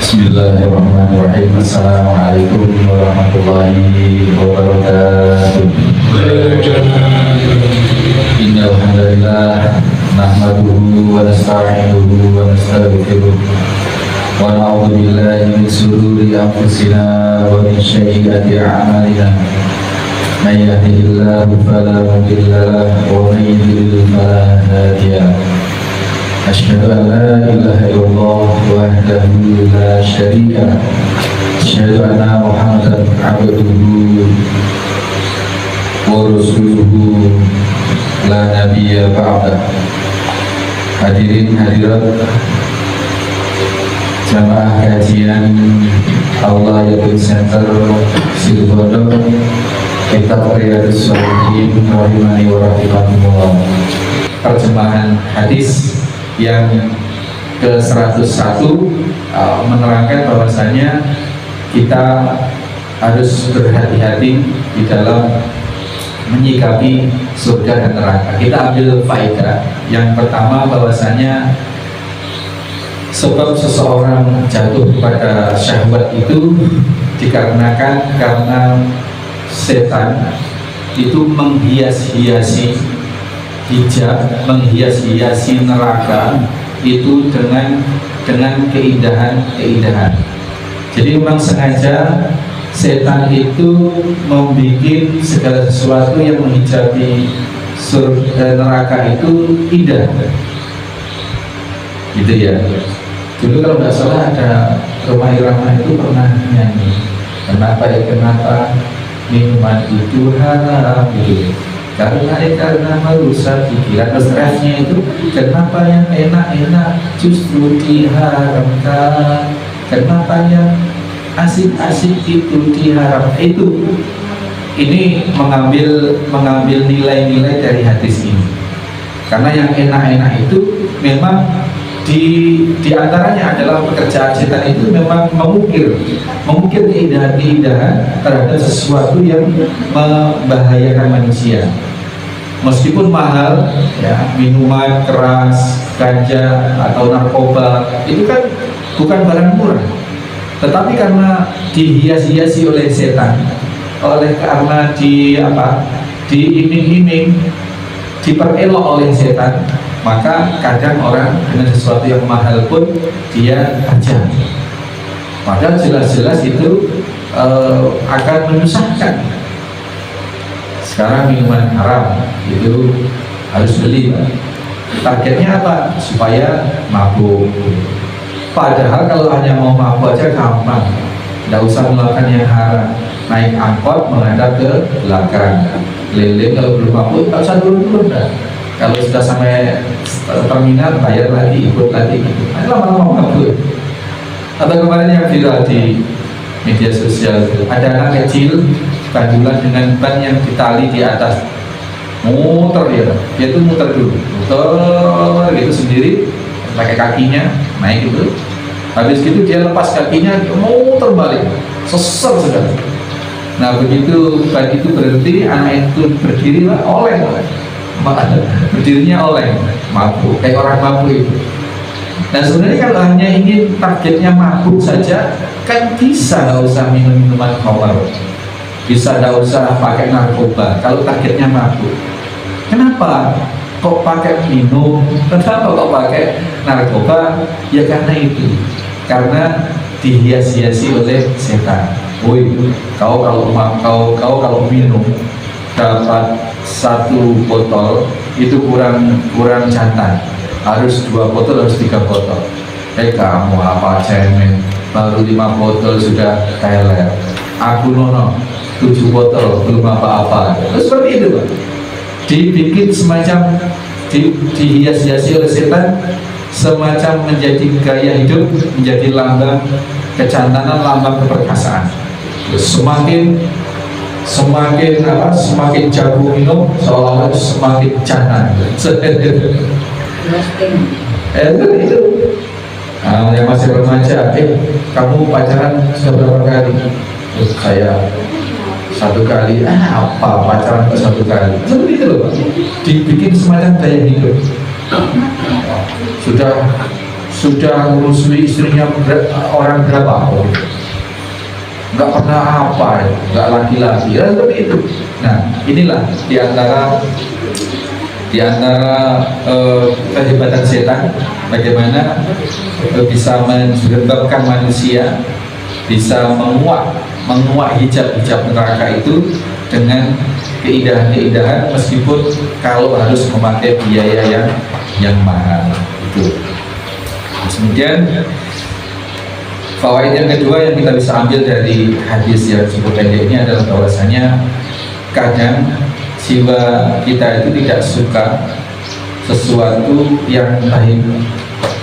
Bismillahirrahmanirrahim. Assalamualaikum warahmatullahi wabarakatuh. Innal hamdalillah nahmaduhu wa nasta'inuhu wa nastaghfiruh wa na'udzu billahi min shururi anfusina wa min sayyiati a'malina. May yahdihillahu fala mudilla lahu wa may yudlil fala hadiya lahu. Asyhadu an la ilaha illallah wahdahu la syarika lah. Asyhadu anna Muhammadan abduhu wa rasuluhu la nabiyya ba'dah. Hadirin hadirat jamaah kajian Allah Yakin Center Sidoarjo, Kitab Riyadhus Shalihin rahimani wa rahimakumullah. Terjemahan hadis yang ke-101 menerangkan bahwasanya kita harus berhati-hati di dalam menyikapi surga dan neraka. Kita ambil faedah yang pertama bahwasanya sebab seseorang jatuh pada syahwat itu dikarenakan karena setan itu menghias-hiasi hijab, menghias-hiasi neraka itu dengan keindahan. Jadi memang sengaja setan itu membuat segala sesuatu yang menghijabi neraka itu indah, gitu ya. Dulu kalau nggak salah ada Roma Irama itu pernah nyanyi, kenapa minuman itu haram gitu. Karena merusak pikiran. Terusnya itu kenapa yang enak-enak justru diharamkan, kenapa yang asik-asik itu diharamkan. Ini mengambil nilai-nilai dari hadis ini. Karena yang enak-enak itu memang di antaranya adalah pekerjaan setan itu memang mengukir keindahan terhadap sesuatu yang membahayakan manusia. Meskipun mahal, ya, minuman keras, ganja atau narkoba itu kan bukan barang murah. Tetapi karena dihias-hiasi oleh setan, karena diiming-iming, diperelok oleh setan, maka kadang orang dengan sesuatu yang mahal pun dia tajam. Padahal jelas-jelas itu akan menyusahkan. Sekarang minuman haram itu harus beli, Pak. Targetnya apa? Supaya mabuk. Padahal kalau hanya mau mabuk aja gampang, tidak usah melakukan yang haram. Naik angkot menghadap ke belakang, keliling. Kalau belum mabuk tak usah turun-turun. Kalau sudah sampai terminal bayar lagi, ikut lagi gitu. Lama-lama mabuk. Atau kemarin yang viral di media sosial, ada anak kecil bandulan dengan ban yang ditali di atas, muter dia itu muter gitu sendiri pakai kakinya naik gitu. Habis gitu dia lepas kakinya, muter balik, sesar sekali. Nah begitu ban itu berhenti, anak itu berdiri lah, oleng, berdirinya oleng, mabuk kayak orang mabuk itu. Nah sebenarnya kalau hanya ingin targetnya mabuk saja kan bisa, nggak usah minum minuman khamar, bisa nggak usah pakai narkoba kalau targetnya mabuk. Kenapa kok pakai minum? Kenapa kok pakai narkoba? Ya karena itu, karena dihias-hiasi oleh setan. Woi, kau kalau minum dapat 1 botol itu kurang jantan, harus 2 botol, harus 3 botol. Kamu apa cemen, baru 5 botol sudah teler. Aku nono 7 botol belum apa-apa. Seperti itu, Pak. Dibikin semacam dihias-hiasi oleh setan, semacam menjadi gaya hidup, menjadi lambang kecantanan, lambang keperkasaan. Semakin semakin jago minum seolah-olah semakin jangan. Itu yang masih remaja, kamu pacaran sudah berapa kali? Saya 1 kali. Apa pacaran ke 1 kali? Seperti itu loh Pak. Dibikin semacam gaya hidup. Sudah ngurusui istrinya orang berapa? Nggak pernah apa, nggak laki-laki, ya seperti itu. Nah, inilah diantara kehebatan setan, bagaimana bisa menyebabkan manusia bisa menguak hijab-hijab neraka itu dengan keindahan-keindahan, meskipun kalau harus memakai biaya yang mahal itu. Kemudian fawaid yang kedua yang kita bisa ambil dari hadis yang cukup pendek ini adalah bahwasanya kadang jiwa kita itu tidak suka sesuatu yang baik,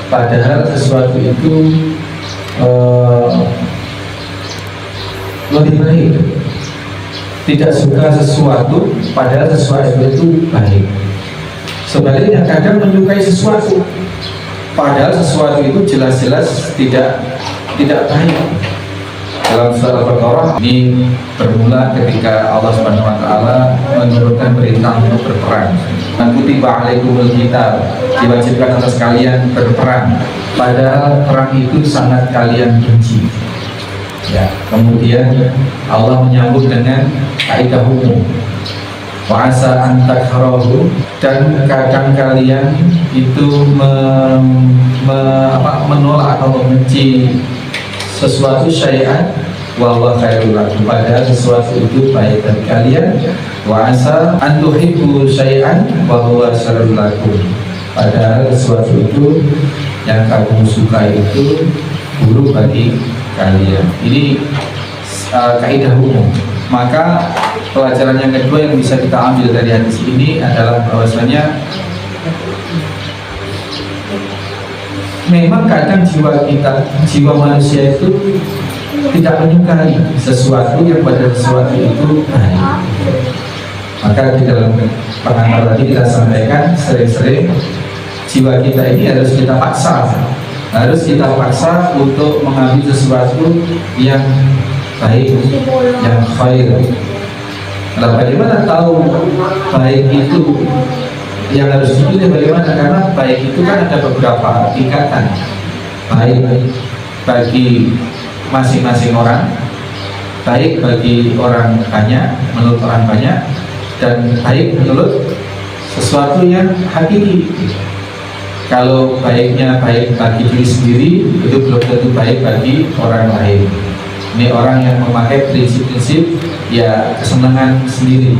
padahal sesuatu itu lebih baik. Tidak suka sesuatu padahal sesuatu itu baik. Sebaliknya kadang menyukai sesuatu padahal sesuatu itu jelas-jelas tidak baik. Dalam surat Al-Baqarah ini bermula ketika Allah Subhanahu wa taala menurunkan perintah untuk berperang. Man kutiba alaikumul qital, diwajibkan atas kalian berperang, padahal perang itu sangat kalian benci. Ya, kemudian Allah menyambut dengan kaidah umum. Wa asa an takrahu, dan kadang kalian itu menolak atau membenci sesuatu syai'an wa huwa khairul lakum, padahal sesuatu itu baik bagi kalian. Wa asa an tuhibbu syai'an wa huwa syarrul lakum, padahal sesuatu itu yang kamu suka itu buruk bagi kalian. Ini kaidah umum. Maka pelajaran yang kedua yang bisa kita ambil dari hadis ini adalah bahwasanya memang kadang jiwa manusia itu tidak menyukai sesuatu yang pada sesuatu itu baik. Maka di dalam pengantar tadi kita sampaikan sering-sering jiwa kita ini harus kita paksa untuk mengambil sesuatu yang baik, yang khair. Nah, bagaimana tahu baik itu yang harus dipilih bagaimana? Karena baik itu kan ada beberapa tingkatan. Baik bagi masing-masing orang, baik bagi orang banyak, menurut orang banyak, dan baik menurut sesuatu yang hakiki. Kalau baiknya baik bagi diri sendiri, itu belum tentu baik bagi orang lain. Ini orang yang memakai prinsip-prinsip ya kesenangan sendiri.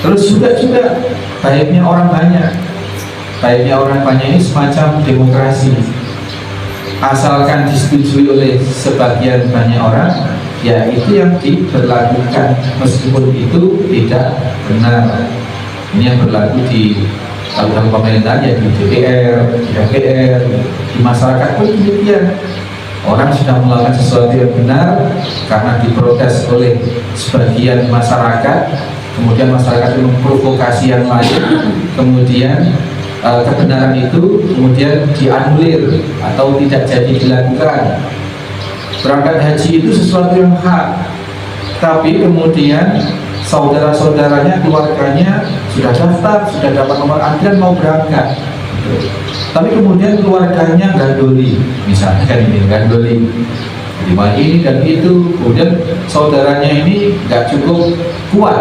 Terus juga baiknya orang banyak. Baiknya orang banyak ini semacam demokrasi. Asalkan disetujui oleh sebagian banyak orang, ya itu yang diberlakukan, meskipun itu tidak benar. Ini yang berlaku di dalam pemerintahan, ya di DPR, di MPR, di masyarakat pun demikian. Orang sudah melakukan sesuatu yang benar karena diprotes oleh sebagian masyarakat, kemudian masyarakat itu memprovokasi yang lain, kemudian kebenaran itu kemudian dianulir atau tidak jadi dilakukan. Berangkat haji itu sesuatu yang hak, tapi kemudian saudara-saudaranya, keluarganya sudah daftar, sudah dapat nomor antrian mau berangkat, tapi kemudian keluarganya gandoli, misalnya kan ini gandoli lima ini dan itu, kemudian saudaranya ini nggak cukup kuat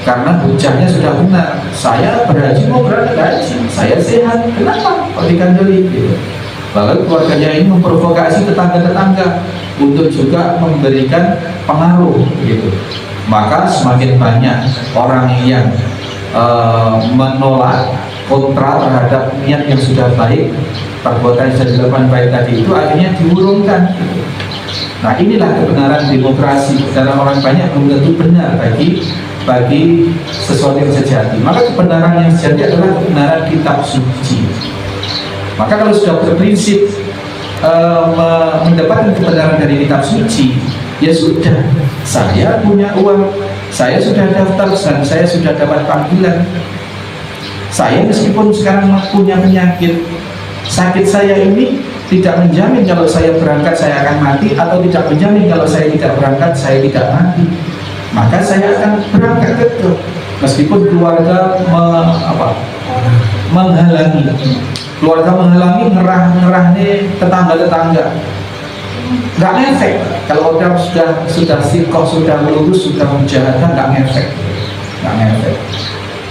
karena hujahnya sudah benar, saya berhaji mau berangkat haji, saya sehat, kenapa kok digandoli gitu. Lalu keluarganya ini memprovokasi tetangga-tetangga untuk juga memberikan pengaruh gitu. Maka semakin banyak orang yang menolak, kontra terhadap niat yang sudah baik, perbuatan yang sudah dilakukan baik tadi itu akhirnya diurungkan. Nah, inilah kebenaran demokrasi. Karena orang banyak belum tentu benar bagi sesuatu yang sejati. Maka kebenaran yang sejati adalah kebenaran kitab suci. Maka kalau sudah berprinsip mendapatkan kebenaran dari kitab suci, ya sudah, saya punya uang Saya sudah daftar dan saya sudah dapat panggilan. Saya meskipun sekarang punya penyakit, sakit saya ini tidak menjamin kalau saya berangkat saya akan mati, atau tidak menjamin kalau saya tidak berangkat saya tidak mati. Maka saya akan berangkat tetap, meskipun keluarga menghalangi, ngerah nih tetangga, nggak ngefek. Kalau orang sudah sikoh, sudah lurus, sudah mujahadah, nggak ngefek.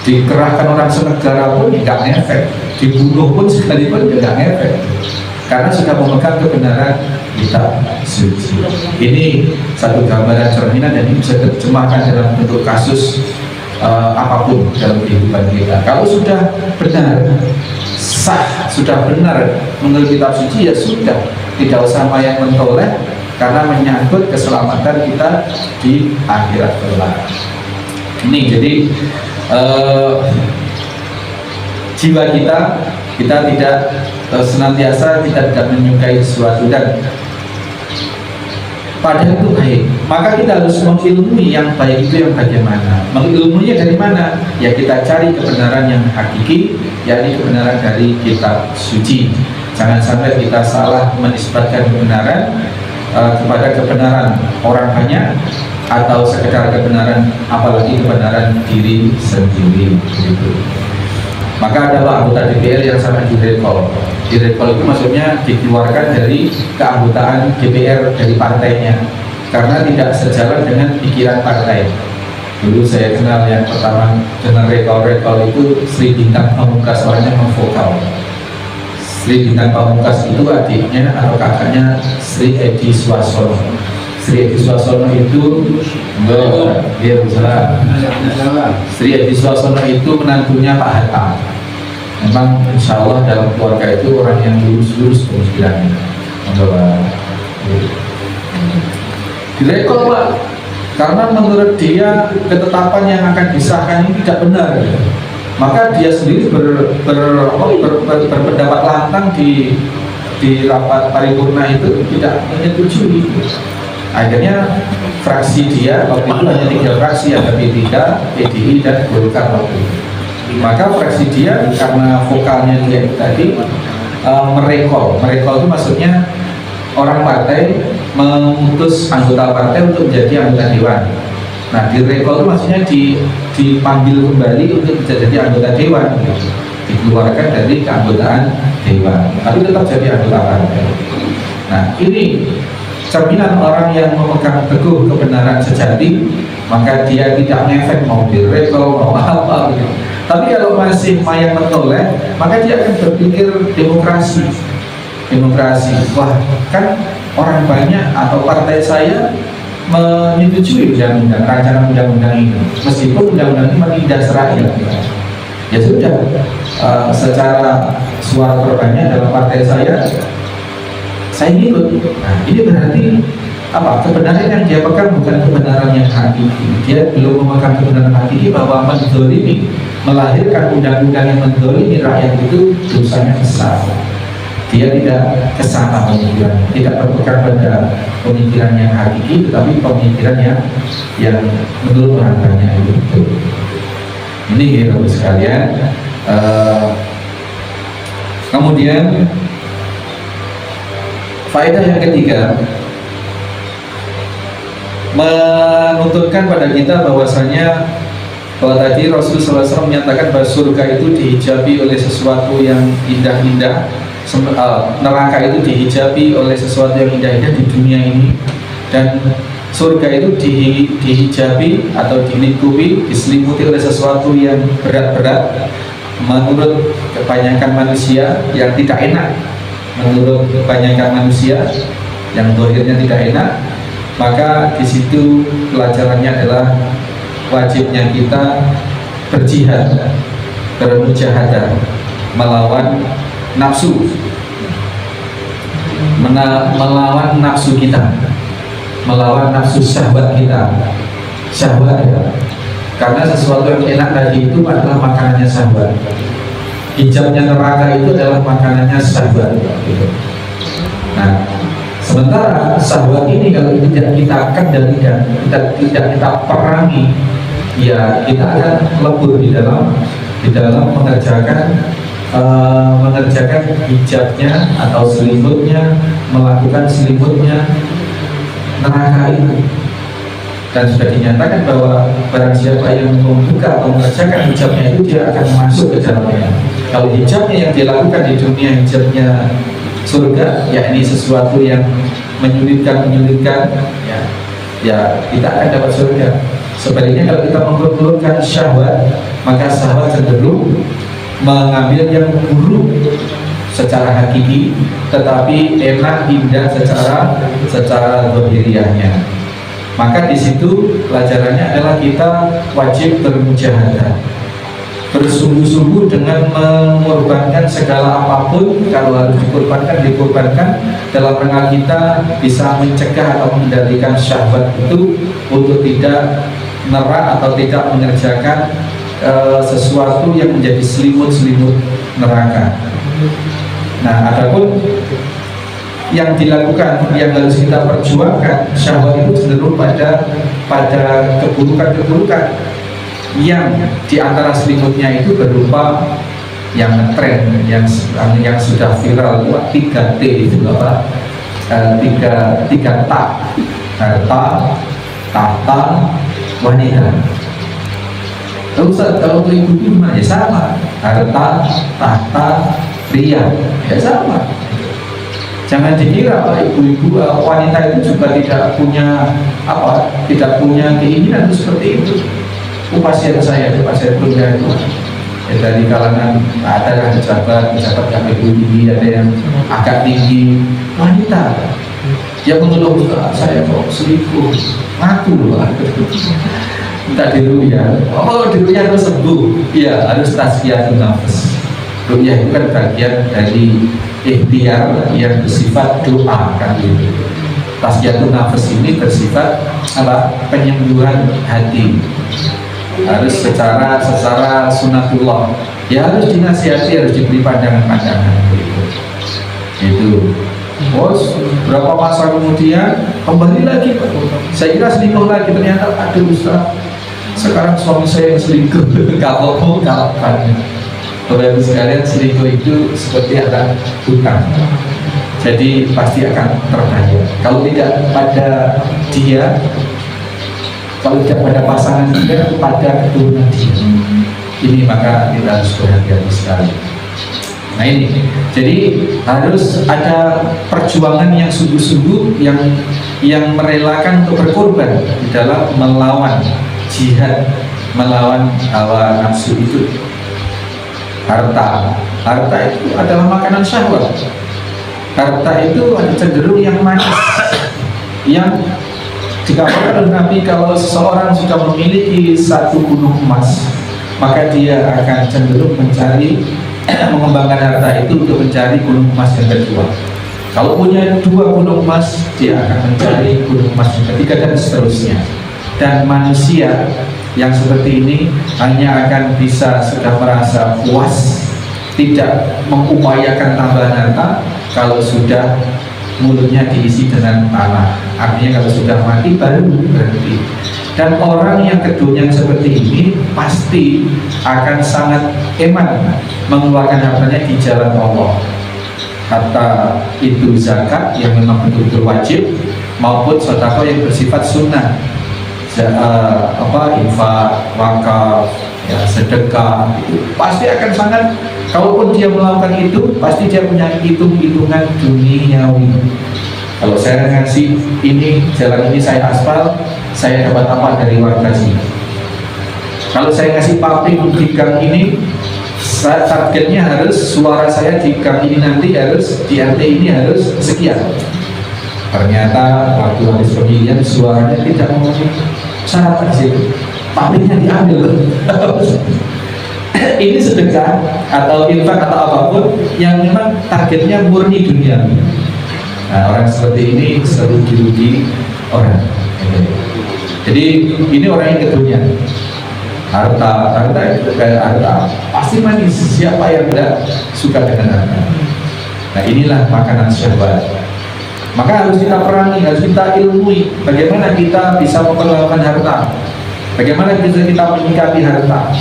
Dikerahkan orang senegara pun nggak ngefek, dibunuh pun sekalipun nggak ngefek, karena sudah memegang kebenaran kitab suci. Ini satu gambaran cerminan, dan ini bisa diterjemahkan dalam bentuk kasus apapun dalam kehidupan kita. Kalau sudah benar, sah, sudah benar menurut kitab suci, ya sudah, tidak usah mayang mentoleh, karena menyangkut keselamatan kita di akhirat kelak. Ini jadi jiwa kita tidak senantiasa kita tidak menyukai sesuatu, dan padahal itu baik. Maka kita harus mengilmui yang baik itu yang bagaimana. Mengilmunya dari mana? Ya kita cari kebenaran yang hakiki, yakni kebenaran dari kitab suci. Jangan sampai kita salah menisbatkan kebenaran kepada kebenaran orang banyak, atau sekedar kebenaran, apalagi kebenaran diri sendiri gitu. Maka ada anggota DPR yang sampai direkol. Direkol itu maksudnya dikeluarkan dari keanggotaan DPR dari partainya karena tidak sejalan dengan pikiran partai. Dulu saya kenal yang pertama dengan rekol itu Sri Bintang Pamungkas, orangnya memvokal. Sri Bintang Pamungkas itu adiknya atau kakaknya Sri Edi Swasono. Sri Edi Swasono itu Sri Edi Swasono itu menantunya Pak Hatta. Memang insya Allah dalam keluarga itu orang yang lurus-lurus pemikirannya. Direkol Pak, karena menurut dia ketetapan yang akan disahkan ini tidak benar. Maka dia sendiri berpendapat lantang di rapat paripurna itu tidak menyetujui. Akhirnya fraksi dia waktu itu hanya 3 fraksi, ada P3, PDI dan Golkar waktu itu. Maka fraksi dia karena vokalnya dia tadi merekol itu maksudnya orang partai mengutus anggota partai untuk menjadi anggota dewan. Nah, direkol itu maksudnya dipanggil kembali untuk jadi anggota dewan, dikeluarkan dari keanggotaan dewan, tapi tetap jadi anggota partai. Nah, ini cerminan orang yang memegang teguh kebenaran sejati, maka dia tidak ngefek mau direkol mau apa gitu. Tapi kalau masih mayang mentoleh, maka dia akan berpikir demokrasi. Wah, kan orang banyak atau partai saya menyetujui undang-undang, rancangan undang-undang ini, meskipun undang-undang ini menindas rakyat. Ya sudah, secara suara terbanyak dalam partai saya ikut. Nah, ini berarti apa? Kebenaran yang dia pegang bukan kebenaran yang hakiki. Dia belum memegang kebenaran hakiki bahwa menzolimi, melahirkan undang-undang yang menzolimi rakyat itu dosanya besar. Dia tidak kesana pemikirannya, tidak berpegang pada pemikiran yang hakiki, tetapi pemikiran yang menurut orang banyak itu. Ini Bapak sekalian. Kemudian faedah yang ketiga, menuntutkan pada kita bahwasanya kalau tadi Rasulullah SAW menyatakan bahwa surga itu dihijabi oleh sesuatu yang indah-indah, neraka itu dihijabi oleh sesuatu yang indah-indah di dunia ini, dan surga itu dihijabi atau dilingkupi, diselimuti oleh sesuatu yang berat-berat menurut kebanyakan manusia yang tidak enak. Menurut kebanyakan manusia yang dohirnya tidak enak, maka di situ pelajarannya adalah wajibnya kita berjihad, bermujahadah, melawan nafsu, melawan nafsu kita, melawan nafsu syahwat kita, syahwat ya. Karena sesuatu yang enak tadi itu adalah makanannya syahwat. Hijabnya neraka itu adalah makanannya syahwat. Nah, sementara syahwat ini kalau tidak kita kendalikan, tidak kita perangi, ya kita akan lebur di dalam mengerjakan hijabnya atau selimutnya, melakukan selimutnya neraka itu. Dan sudah dinyatakan bahwa barang siapa yang membuka atau mengerjakan hijabnya itu, dia akan masuk ke dalamnya. Kalau hijabnya yang dilakukan di dunia hijabnya surga, ya ini sesuatu yang menyulitkan ya kita akan dapat surga. Sebaliknya kalau kita memperturutkan syahwat, maka syahwat cenderung mengambil yang buruk secara hakiki, tetapi enak indah secara zahiriahnya. Maka di situ pelajarannya adalah kita wajib bermujahadah, bersungguh-sungguh dengan mengorbankan segala apapun. Kalau harus dikorbankan dalam rangka kita bisa mencegah atau mengendalikan syahwat itu untuk tidak nerak atau tidak mengerjakan sesuatu yang menjadi selimut neraka. Nah, adapun yang dilakukan, yang harus kita perjuangkan, syahwat itu cenderung pada keburukan-keburukan yang diantara selimutnya itu berupa yang tren, yang sudah viral, 3T itu apa? Tiga tak, harta, tahta, wanita. Kalau untuk ibu gimana? Ya sama, harta, tahta, pria, ya sama. Jangan dikira ibu-ibu wanita itu juga tidak punya keinginan seperti itu. Pasien saya kuliah itu ya, dari kalangan ada yang pejabat yang lebih tinggi, ada yang agak tinggi, wanita yang mengeluh, saya kok selingkuh, ngaku loh, minta diruya. Oh, diruya harus sembuh, ya harus tazkiyatun nafs. Ruya itu kan bagian dari ikhtiar yang bersifat doa kan gitu. Tazkiyatun nafs ini bersifat penyembuhan hati. Harus secara sunatullah, ya harus dinasihati, harus diberi pandangan-pandangan itu. Bos, berapa masa kemudian kembali lagi, saya kira selingkuh lagi, ternyata aduh Ustaz, sekarang suami saya yang selingkuh. Kalau kapan Bapak Ibu sekalian, selingkuh itu seperti ada hutang, jadi pasti akan terbayar. Kalau tidak pada dia, kalau tidak pada pasangan dia, pada keturunan dia. Ini maka kita harus berhati-hati sekali. Nah ini, jadi harus ada perjuangan yang sungguh-sungguh, yang merelakan untuk berkorban di dalam melawan jihad, melawan hawa nafsu itu. Harta itu adalah makanan syahwat. Harta itu cenderung yang manis, yang dikatakan oleh Nabi, kalau seseorang sudah memiliki 1 gunung emas, maka dia akan cenderung mengembangkan harta itu untuk mencari gunung emas yang kedua. Kalau punya 2 gunung emas, dia akan mencari gunung emas yang ketiga, dan seterusnya. Dan manusia yang seperti ini hanya akan bisa sudah merasa puas, tidak mengupayakan tambahan harta kalau sudah mulutnya diisi dengan tanah. Artinya kalau sudah mati baru berhenti. Dan orang yang keduanya seperti ini pasti akan sangat hemat mengeluarkan hartanya di jalan Allah. Kata itu zakat yang memang betul-betul wajib, maupun sedekah yang bersifat sunnah, infak, wakaf, ya, sedekah, itu pasti akan sangat. Kalaupun dia melakukan itu, pasti dia punya hitung-hitungan duniawi. Kalau saya ngasih ini, jalan ini saya aspal, saya dapat apa dari warga sini? Kalau saya ngasih paving di gang ini, targetnya harus suara saya di gang ini nanti harus, di RT ini harus sekian. Ternyata waktu habis pemilihan suaranya tidak memenuhi syarat tersebut, pavingnya diambil. Ini sedekah atau infak atau apapun yang memang targetnya murni dunia. Nah, orang seperti ini selalu dirugi orang. Jadi ini orang yang keduanya. Harta itu kayak harta pasti manis. Siapa yang tidak suka dengan harta? Nah, inilah makanan syahwat. Maka harus kita perangi, harus kita ilmui bagaimana kita bisa memperlakukan harta. Bagaimana bisa kita menyikapi harta?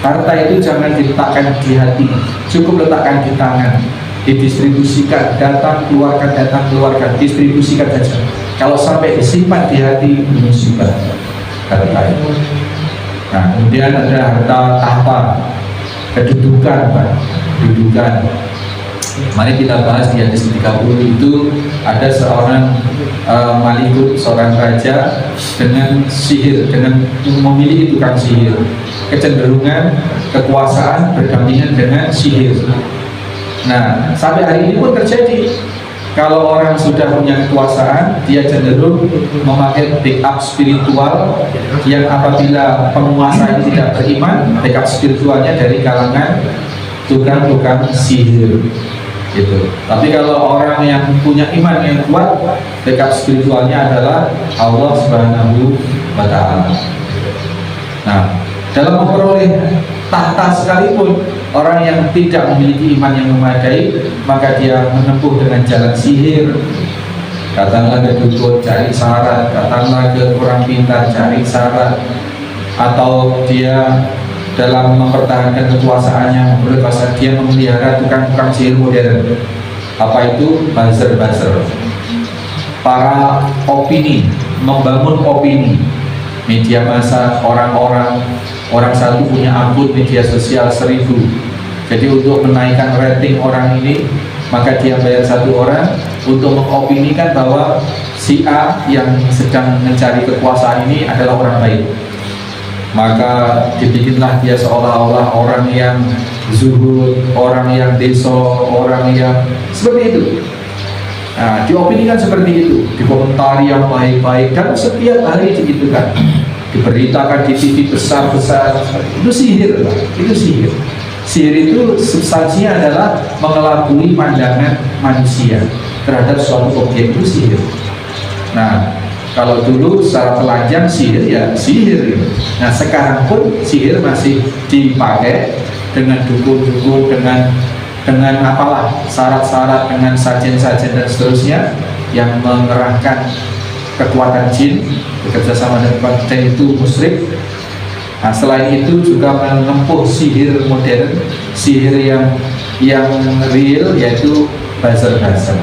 Harta itu jangan diletakkan di hati, cukup letakkan di tangan, didistribusikan, datang keluarkan, distribusikan saja. Kalau sampai disimpan di hati, musibah harta itu. Nah, kemudian ada harta tahta, kedudukan, Pak. Kedudukan. Mari kita bahas di hadis 30 itu ada seorang malikut, seorang raja dengan sihir, dengan memiliki tukang sihir. Kecenderungan kekuasaan berdampingan dengan sihir. Nah, sampai hari ini pun terjadi. Kalau orang sudah punya kekuasaan, dia cenderung memakai backup spiritual yang apabila penguasa ini tidak beriman, backup spiritualnya dari kalangan tukang-tukang sihir. Gitu. Tapi kalau orang yang punya iman yang kuat, backup spiritualnya adalah Allah Subhanahu wa Ta'ala. Nah, dalam memperoleh tahta sekalipun, orang yang tidak memiliki iman yang memadai, maka dia menempuh dengan jalan sihir. Datanglah ke dukun, cari syarat. Datanglah ke orang pintar, cari syarat. Atau dia dalam mempertahankan kekuasaannya, berkuasa, dia memelihara tukang-tukang sihir modern. Apa itu? Buzzer-buzzer. Para opini, membangun opini. Media massa, orang satu punya akun media sosial 1000. Jadi untuk menaikkan rating orang ini, maka dia bayar satu orang untuk mengopinikan bahwa si A yang sedang mencari kekuasaan ini adalah orang baik. Maka dibikinlah dia seolah-olah orang yang zuhud, orang yang deso, orang yang seperti itu. Nah, diopinikan seperti itu, dikomentari yang baik-baik, dan setiap hari digitukan, diberitakan di TV besar-besar. Itu sihir, itu sihir. Sihir itu substansinya adalah mengelabui pandangan manusia terhadap suatu objek, itu sihir. Nah, kalau dulu secara telanjang sihir ya sihir. Nah, sekarang pun sihir masih dipakai dengan dukun-dukun, dengan apalah syarat-syarat, dengan sajen-sajen dan seterusnya yang mengerahkan kekuatan jin bekerjasama dengan itu musyrik. Nah, selain itu juga menempuh sihir modern, sihir yang real, yaitu buzzer-buzzer.